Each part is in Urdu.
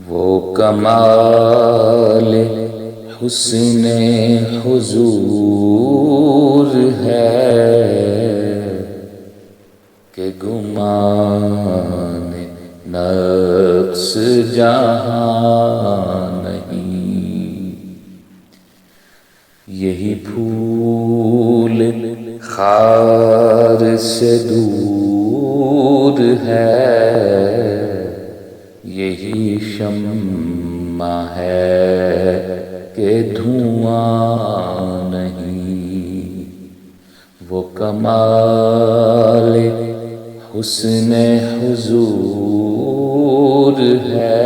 وہ کمال حسن حضور ہے کہ گمان نقص جہاں نہیں۔ یہی پھول خار سے دور ہے، یہی شمع ہے کہ دھواں نہیں۔ وہ کمال حسن حضور ہے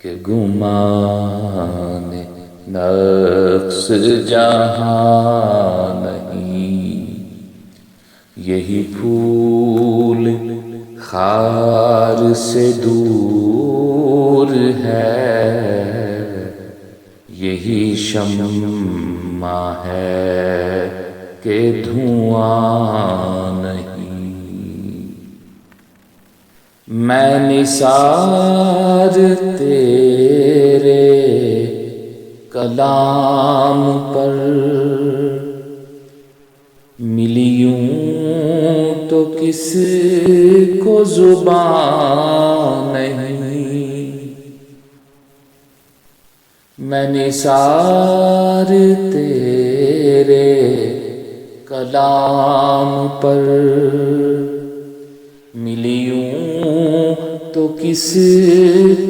کہ گمان نقص جہاں نہیں۔ یہی پھول خار سے دور ہے، یہی شمع ہے کہ دھواں نہیں۔ میں نثار تیرے کلام پر ملی یوں تو کس کو زبان نہیں۔ میں نثار تیرے کلام پر ملی یوں تو کس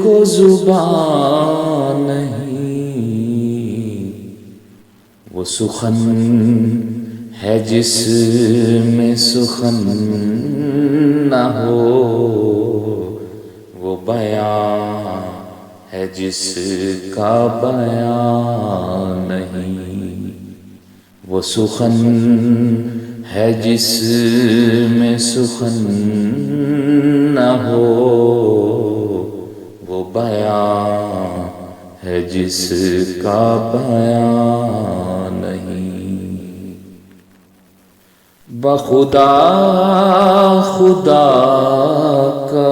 کو زبان نہیں۔ وہ سخن ہے جس میں سخن نہ ہو، وہ بیان ہے جس کا بیان نہیں۔ وہ سخن ہے جس میں سخن نہ ہو، وہ بیان ہے جس کا بیان نہیں۔ بخدا خدا کا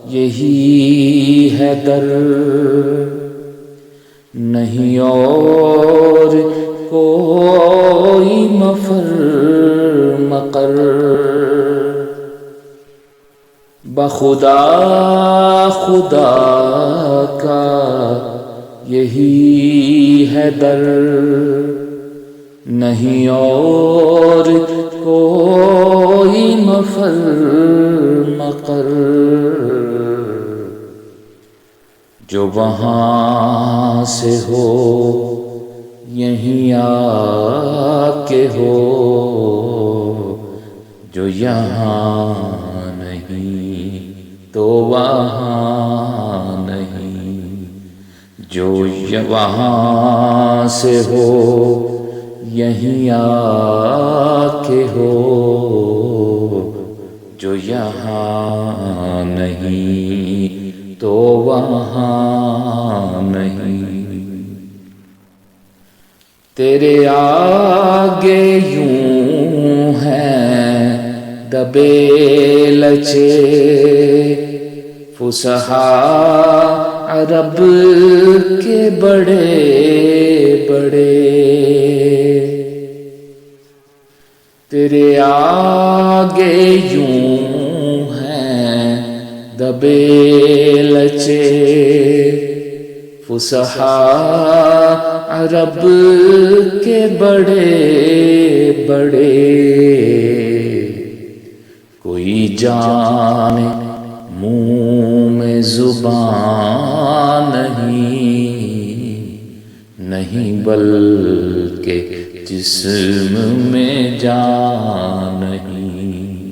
یہی ہے در، نہیں اور کوئی مفر مقر۔ بخدا خدا کا یہی ہے در، نہیں اور کوئی مفر مقر۔ جو وہاں سے ہو یہیں آ کے ہو، جو یہاں نہیں تو وہاں نہیں۔ جو وہاں سے ہو یہیں آ کے ہو، جو یہاں نہیں تو وہاں نہیں۔ تیرے آگے یوں ہیں دبے لچے فصحاء عرب کے بڑے بڑے۔ تیرے آگے یوں ہیں دبے لچے فصحاء عرب کے بڑے بڑے۔ کوئی جانے منہ میں زبان نہیں بلکہ جسم میں جان نہیں۔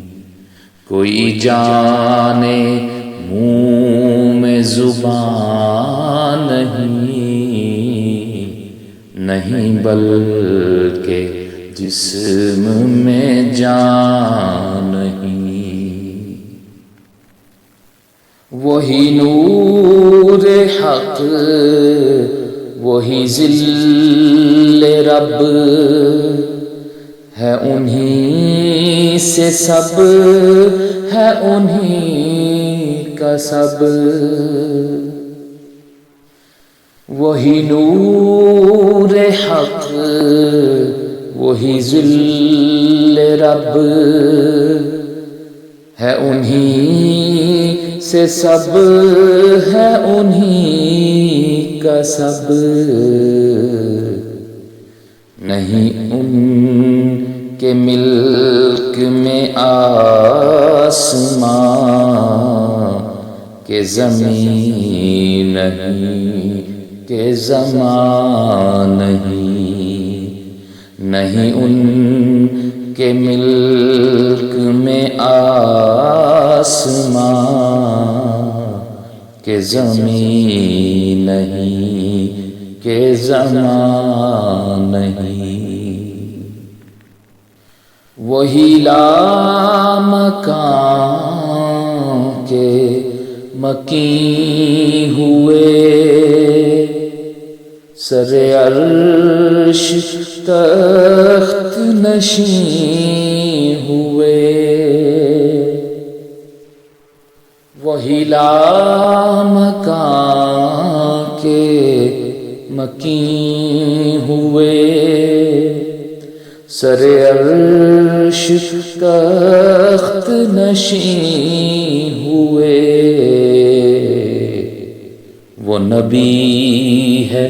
کوئی جانے منہ میں زبان نہیں بلکہ جسم میں جان نہیں۔ وہی نور حق وہی ذل رب ہے، انہی سے سب ہے انہی کا سب وہی نور حق وہی ذل رب ہے انہی سے سب ہے انہی کا سب نہیں ان کے ملک میں آسمان کہ زمین نہیں کہ زمان نہیں ان کے ملک میں آسمان کہ زمین نہیں کہ زمان نہیں وہی لامکان کے مکین ہوئے سر عرش تخت نشین ہوئے وہی لامکان کے مکین ہوئے سر عرش تخت نشین ہوئے وہ نبی ہے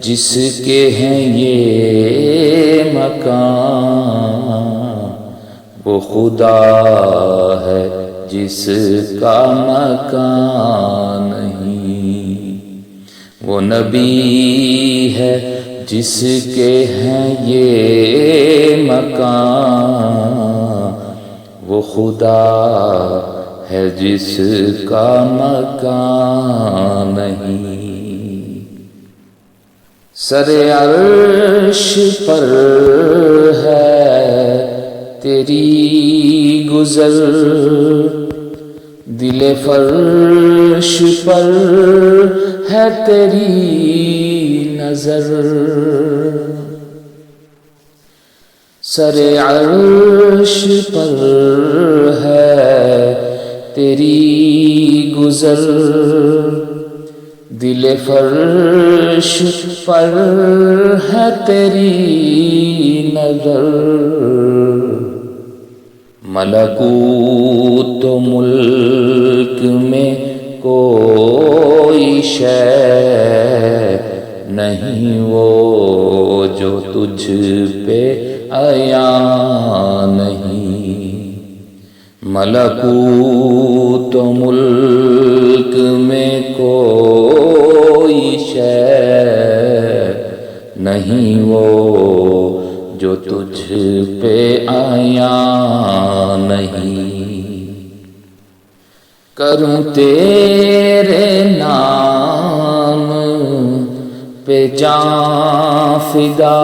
جس کے ہیں یہ مکان وہ خدا ہے جس کا مکان نہیں وہ نبی ہے جس کے ہیں یہ مکان وہ خدا ہے جس کا مکان نہیں سر عرش پر ہے تیری گزر دل فرش پر ہے تیری نظر سر عرش پر ہے تیری گزر دل فرش پر ہے تیری نظر ملکوت و ملک میں کوئی شے نہیں وہ جو تجھ پہ عیاں نہیں ملکوت و ملک میں کوئی شے نہیں وہ جو تجھ پہ عیاں نہیں کروں تیرے نام پہ جاں فدا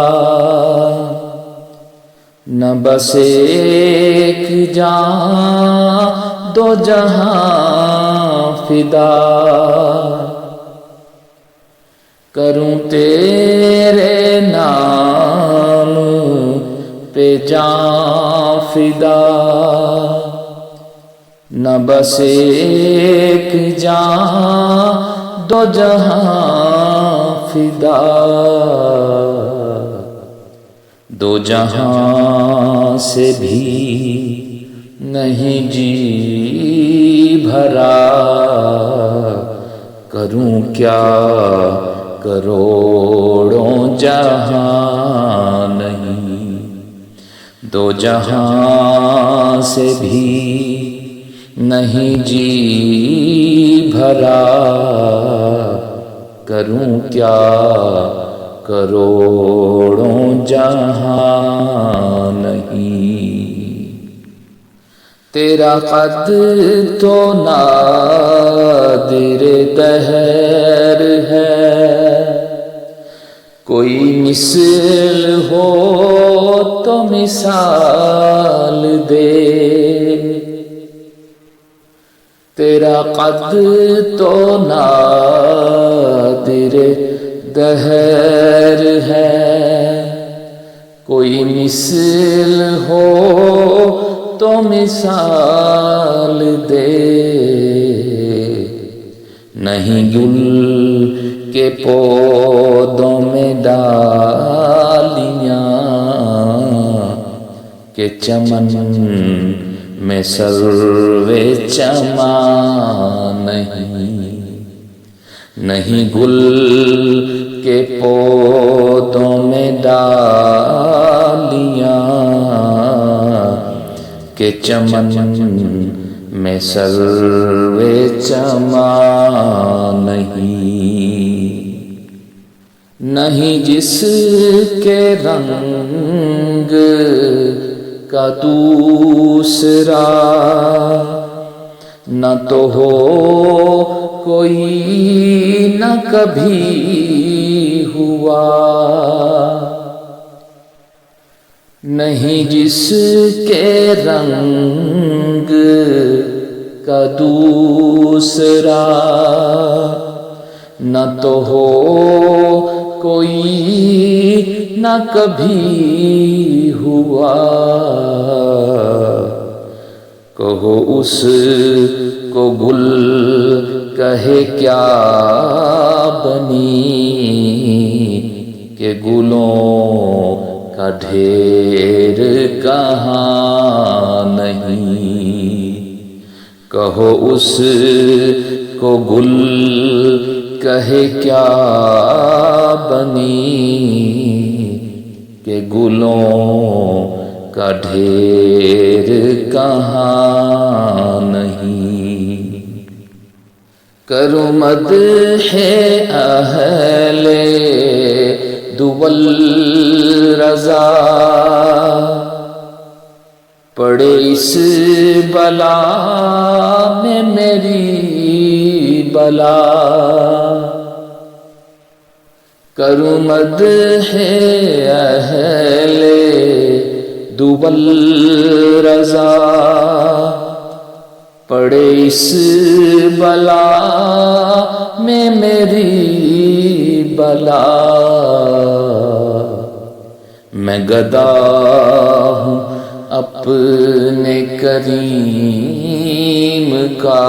نہ بس ایک جاں دو جہاں فدا کروں تیرے نام پہ جاں فدا نہ بس ایک جاں دو جہاں فدا دو جہاں سے بھی نہیں جی بھرا کروں کیا کروڑوں جہاں نہیں دو جہاں سے بھی نہیں جی بھرا کروں کیا کروڑوں جہاں نہیں تیرا قد تو نادر دہر ہے کوئی مثل ہو تو مثال دے تیرا قد تو نادر دہر ہے کوئی مثل ہو تو مثال دے نہیں گل کے پودوں میں ڈالیاں کہ چمن میں سروے چمان نہیں گل کے پودوں میں ڈالیاں کہ چمن میں سروے چمان نہیں جس کے رنگ کا دوسرا نہ تو ہو کوئی نہ کبھی ہوا نہیں جس کے رنگ کا دوسرا نہ تو ہو کوئی نہ کبھی ہوا کہو اس کو گل کہے کیا بنی کہ گلوں کا ڈھیر کہاں نہیں کہو اس کو گل کہے کیا بنی کہ گلوں کا ڈھیر کہاں نہیں کرو مدح اہل دول رضا پڑے اس بلا میں میری بلا کروں مدح اہل دول رضا پڑے اس بلا میں میری بلا میں گدا ہوں اپنے کریم کا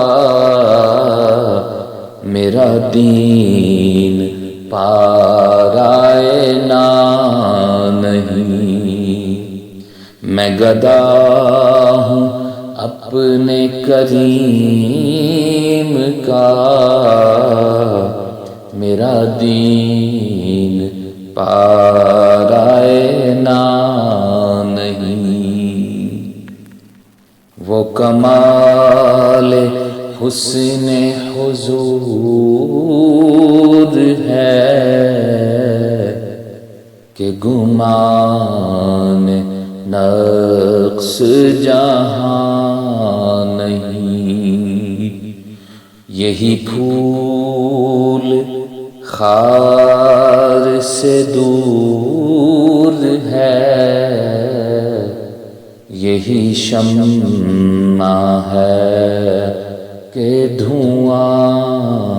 میرا دین پارائے نہیں میں گدا ہوں اپنے کریم کا میرا دین پارائے نہیں وہ کمال حسن حضور ہے کہ گمان نقص جہاں نہیں یہی پھول خار سے دور ہے یہی شمع ہے کہ دھواں